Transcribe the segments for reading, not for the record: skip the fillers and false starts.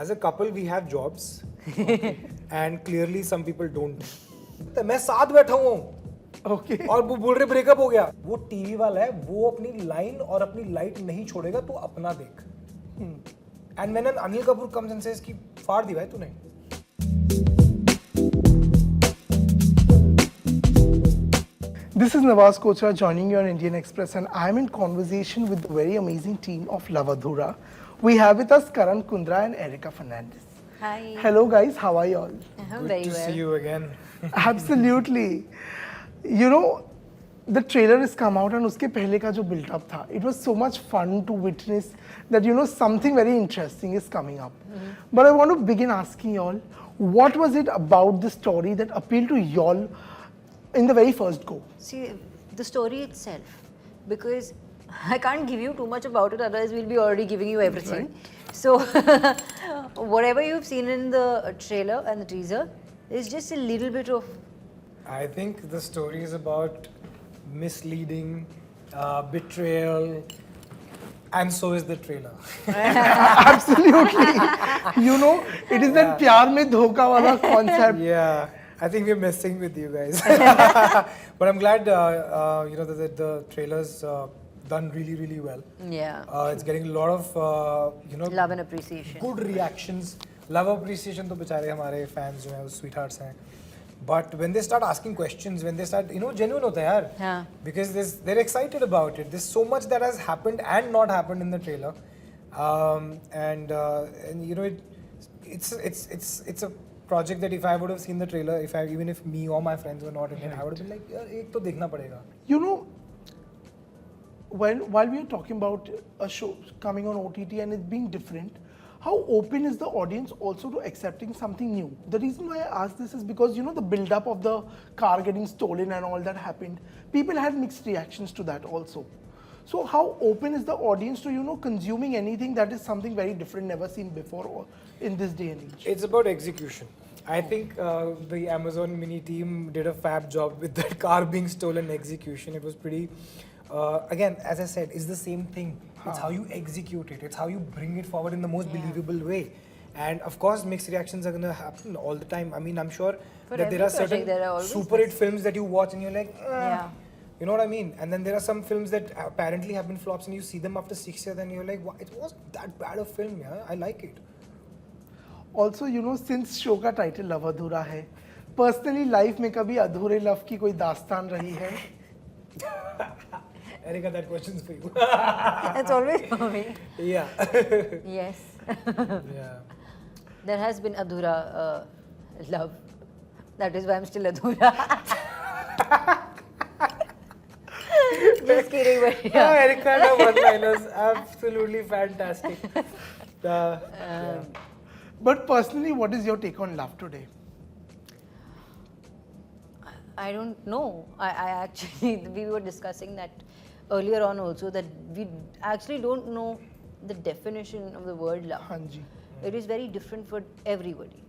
As a couple, we have jobs, and clearly some people don't. तो मैं साथ बैठा हूँ Okay. और वो बोल रहे ब्रेकअप हो गया. वो टीवी वाला है, वो अपनी लाइन और अपनी लाइट नहीं छोड़ेगा, तो अपना देख. And when an Anil Kapoor comes and says कि फाड़ दी भाई तूने. This is Nawaz Kochra joining you on Indian Express, and I'm in conversation with the very amazing team of Love Adhura. We have with us Karan Kundrra-Erica Fernandes. Hi. Hello guys, how are you all? I'm Good very to well. see you again. Absolutely. You know, the trailer has come out and uske pehle ka jo build up tha, it was so much fun to witness that, you know, something very interesting is coming up. But I want to begin asking y'all, what was it about the story that appealed to y'all in the very first go? See, the story itself, because I can't give you too much about it, otherwise we'll be already giving you everything. Right. So, whatever you've seen in the trailer and the teaser is just a little bit of... I think the story is about misleading, betrayal, and so is the trailer. Absolutely. You know, it is that pyar mein dhoka wala concept. Yeah, I think we're messing with you guys. But I'm glad, you know, that the trailer's done really, really well. Yeah. It's getting a lot of, you know, Love and appreciation. good reactions. Love appreciation तो बेचारे हमारे fans जो हैं वो sweethearts हैं. But when they start asking questions, when they start, you know, genuine होता है यार. हाँ. Because they're excited about it. There's so much that has happened and not happened in the trailer, and you know, it's a project that if I would have seen the trailer, even if me or my friends were not in it, I would have been like, यार एक तो देखना पड़ेगा. You know, while we are talking about a show coming on OTT and it being different, how open is the audience also to accepting something new? The reason why I ask this is because, you know, the build-up of the car getting stolen and all that happened, people had mixed reactions to that also. So how open is the audience to, you know, consuming anything that is something very different, never seen before or in this day and age? It's about execution. I think the Amazon Mini team did a fab job with that car being stolen execution. It was pretty, again, as I said, it's the same thing. It's how you execute it. It's how you bring it forward in the most believable way. And of course, mixed reactions are going to happen all the time. I mean, I'm sure For that there every are certain project, there are always super hit films that you watch and you're like, Yeah. you know what I mean? And then there are some films that apparently have been flops and you see them after 6 years and you're like, wow, it wasn't that bad a film, yeah? I like it. Also, you know, since show का title Love Adhura है, personally life में कभी अधूरे love की कोई दास्तान रही है? Erica, that question's for you. It's always for me. Yeah. Yes. Yeah. There has been Adhura love. That is why I'm still Adhura. Just kidding, but Oh, yeah. Erica, the one-liners, absolutely fantastic. Yeah. But personally, what is your take on love today? I don't know. I actually, we were discussing that earlier on also, that we actually don't know the definition of the word love. Hanji. It is very different for everybody.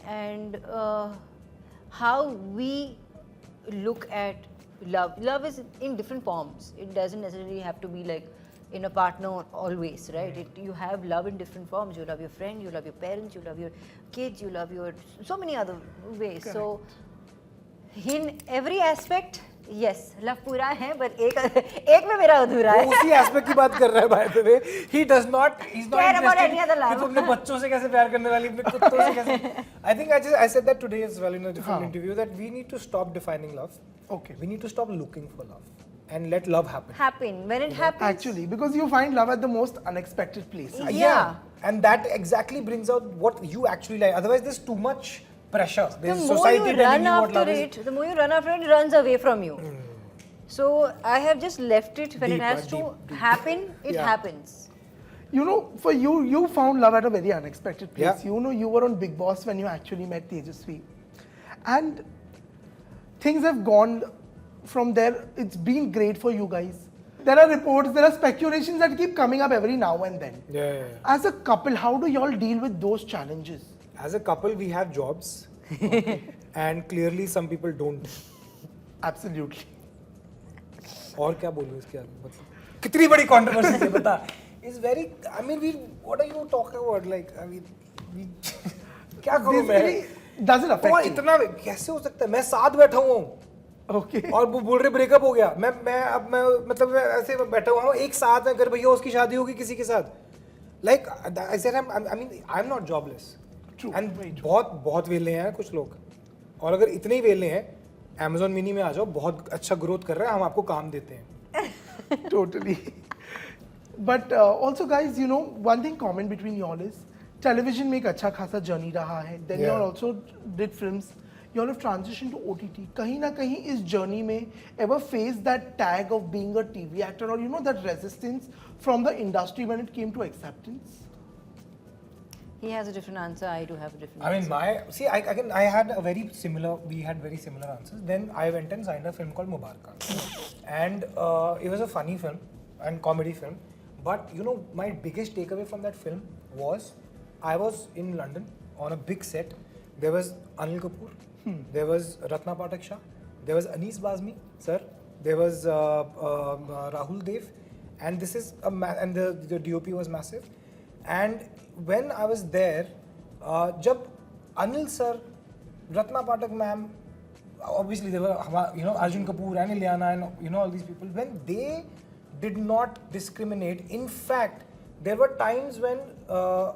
And how we look at love. Love is in different forms. It doesn't necessarily have to be like in a partner always, right? You have love in different forms. You love your friend, you love your parents, you love your kids, you love your so many other ways. Correct. So in every aspect, yes, love पूरा है, but एक में मेरा अधूरा है. वो उसी aspect की बात कर रहा है, by the way. He's not Care about interested any other love. कि तू अपने बच्चों से कैसे प्यार करने वाली, अपने कुत्तों से कैसे. I think I said that today as well in a different interview, that we need to stop defining love. Okay. We need to stop looking for love and let love happen. Happen when it happens. Actually, because you find love at the most unexpected places. Yeah. And that exactly brings out what you actually like. Otherwise, there's too much pressure. The There's more society you telling run you what after love is. it, the more you run after it, it runs away from you. So I have just left it. When it Deep, has to deep. happen, it Yeah. happens. You know, for you, you found love at a very unexpected place. Yeah. You know, you were on Big Boss when you actually met Tejasvi. And things have gone from there. It's been great for you guys. There are reports, there are speculations that keep coming up every now and then. Yeah. As a couple, how do y'all deal with those challenges? As a couple, we have jobs. And clearly some people don't. Absolutely. और क्या बोलूं इसके आगे, मतलब कितनी बड़ी controversy है बता. It's very, I mean, what are you talking about? Like, I mean, क्या करूं मैं? Basically, does it affect कौन you? इतना कैसे हो सकता है? मैं साथ बैठा हुआ हूँ Okay. और वो बोल रहे ब्रेकअप हो गया। मैं मतलब मैं ऐसे बैठा हुआ हूँ एक साथ में, अगर भैया उसकी शादी होगी किसी के साथ, like I said I mean I am not jobless True, and very true. बहुत वेले हैं कुछ लोग, और अगर इतने ही वेले हैं Amazon मिनी में आ जाओ, बहुत अच्छा ग्रोथ कर रहा है, हम आपको काम देते हैं। Totally. But also, guys, you know, one thing common between y'all is television में एक अच्छा खासा journey रहा है. Then Yeah. y'all also did films. Y'all have transitioned to OTT. कहीं ना कहीं इस journey में ever faced that tag of being a TV actor, or you know that resistance from the industry when it came to acceptance? He has a different answer. I do have a different I mean, answer. I had a very similar, we had very similar answers. Then I went and signed a film called Mubarka. And it was a funny film and comedy film. But you know, my biggest takeaway from that film was, I was in London on a big set. There was Anil Kapoor, there was Ratna Patak Shah, there was Anis Bazmi, sir, there was Rahul Dev, and this is and the DOP was massive. And when I was there, जब Anil sir, Ratna Patak ma'am, obviously they were, you know, Arjun Kapoor and Ilyana and you know all these people, when they did not discriminate. In fact, there were times when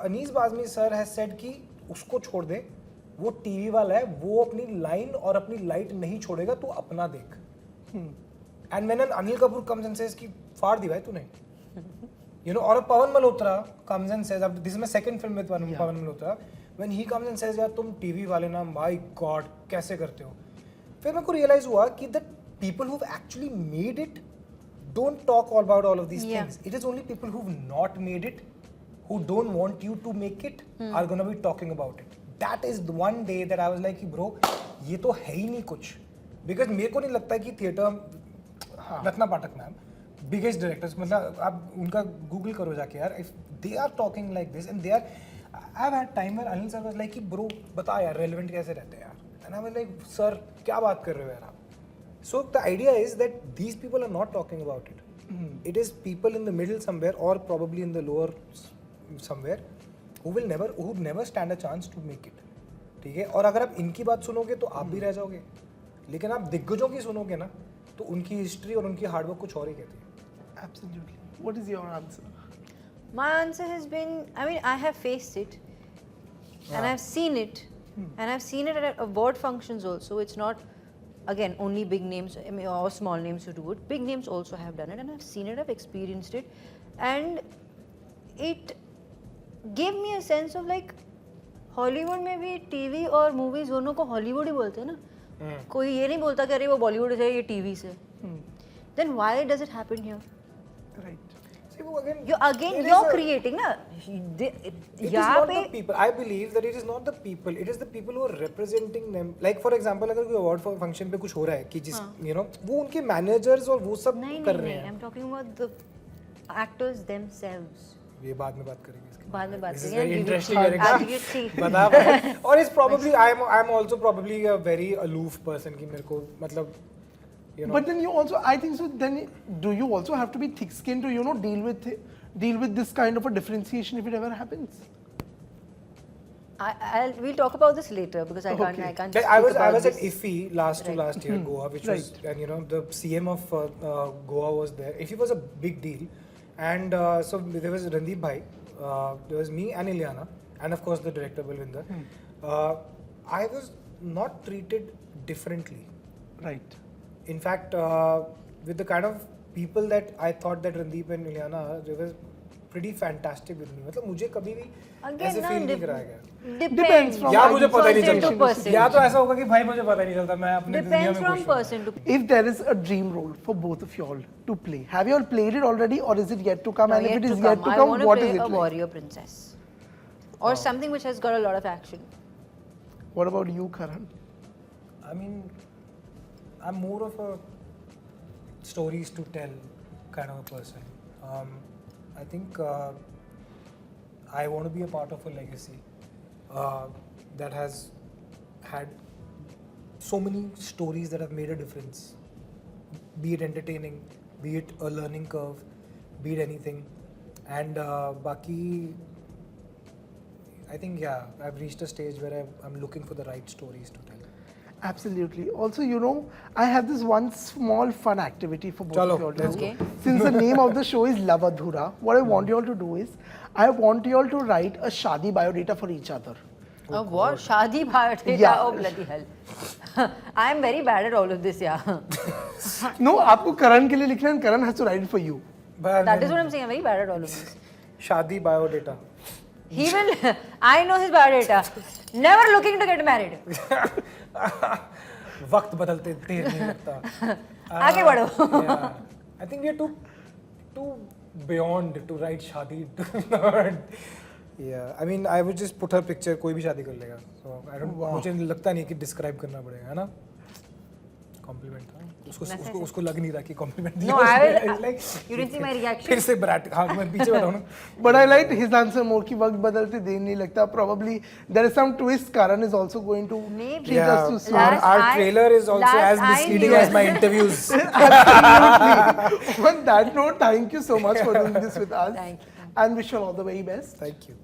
Anis Bazmi sir has said कि उसको छोड़ दे, वो TV वाला है, वो अपनी line और अपनी लाइट नहीं छोड़ेगा, तू अपना देख. And when an Anil Kapoor comes and says कि फाड़ दी भाई तूने, you know, or a Pawan Malhotra comes and says, this is my second film with Pawan Malhotra, when he comes and says, यार तुम टीवी वाले ना, my God, कैसे करते हो? फिर मेरे को realize हुआ कि the people who've actually made it don't talk all about all of these things. It is only people who've not made it, who don't want you to make it, are gonna be talking about it. That is the one day that I was like, bro, ये तो है ही नहीं कुछ. Because मेरे को नहीं लगता कि theatre, Ratna Pathak ma'am, biggest directors, मतलब आप उनका गूगल करो जाके यार, if they are talking like this and they are, I've had time where Anil sir was like कि bro बता यार relevant कैसे रहते हैं यार, and I was like sir क्या बात कर रहे हो यार आप. So the idea is that these people are not talking about it. It is people in the middle somewhere or probably in the lower somewhere who never stand a chance to make it. ठीक है, और अगर आप इनकी बात सुनोगे तो आप भी रह जाओगे, लेकिन आप दिग्गजों की सुनोगे ना तो उनकी हिस्ट्री और उनकी हार्डवर्क कुछ और ही कहती है. Absolutely. What is your answer? My answer has been, I mean, I have faced it and I've seen it and I've seen it at award functions also. It's not, again, only big names, I mean, or small names who do it. Big names also have done it and I've seen it, I've experienced it, and it gave me a sense of like, Hollywood में भी TV और movies दोनों को Hollywood ही बोलते हैं ना. कोई ये नहीं बोलता कि अरे वो बॉलीवुड से ये टीवी से. Then why does it happen here? Right. See, वो again, you're creating ना. It is not the people. I believe that it is not the people. It is the people who are representing them. Like for example, अगर कोई award function पे कुछ हो रहा है कि जिस you know वो उनके managers और वो सब कर रहे हैं. I'm talking about the actors themselves. ये बाद में बात करेंगे इसके. बाद में बात This is करेंगे. very interesting. I'll Erica. give it tea. बता. और it's probably I'm also probably a very aloof person कि मेरे को मतलब you know. But then you also, I think so. Then do you also have to be thick-skinned to, you know, deal with this kind of a differentiation if it ever happens? We'll talk about this later because I can't. Okay. I can't. Like, speak I was about at this. IFFI last year Goa, which was, and you know the CM of Goa was there. IFFI was a big deal, and so there was Randeep Bhai, there was me and Ilyana, and of course the director Balwinder. I was not treated differently. Right. In fact, with the kind of people that I thought that Randeep and Ilyana are, they were pretty fantastic with me. मतलब मुझे कभी भी ऐसे feel नहीं कराया गया. Depends from या मुझे पता ही नहीं person to चलता. person. या तो ऐसा होगा कि भाई मुझे पता ही नहीं चलता, मैं अपने दुनिया Depends में from खुश हूँ. person to. If there is a dream role for both of you all to play, have you all played it already, or is it yet to come? No, And if yet it to is come. yet to I come, want to what play is it a like? warrior princess, or something which has got a lot of action. What about you, Karan? I mean, I'm more of a stories to tell kind of a person. I think I want to be a part of a legacy that has had so many stories that have made a difference. Be it entertaining, be it a learning curve, be it anything. And Baki, I think I've reached a stage where I'm looking for the right stories to tell. Absolutely. Also, I have this one small fun activity for both Chalo, of you all to let's do. go. Since the name of the show is Love Adhura, what I want you all to do is, I want you all to write a shadi biodata for each other. Oh, what? Shadi biodata? Yeah. Oh, bloody hell. I am very bad at all of this, yeah. No, आपको करण के लिए लिखना है and Karan has to write it for you. But That is what I'm saying. I'm very bad at all of this. Shadi biodata. He will. I know his biodata. Never looking to get married. वक्त बदलते देर नहीं लगता. आगे बढ़ो. Yeah. I think we are too beyond to write shadi. Yeah, I mean, I would just put her picture. कोई भी शादी कर लेगा. So I don't. मुझे लगता नहीं कि describe करना पड़ेगा, है ना? Compliment था. उसको लग नहीं रहा कि compliment दिया. No, I will. It's like, You didn't see my reaction. फिर से brat. हाँ, मैं पीछे बैठा हूँ ना. But I liked his answer more कि वक्त बदलते देर नहीं लगता. Probably there is some twist. Karan is also going to Maybe. treat us to some. Our trailer is also as misleading as my interviews. Absolutely. On that note, thank you so much for doing this with us. Thank you. And wish you all the very best. Thank you.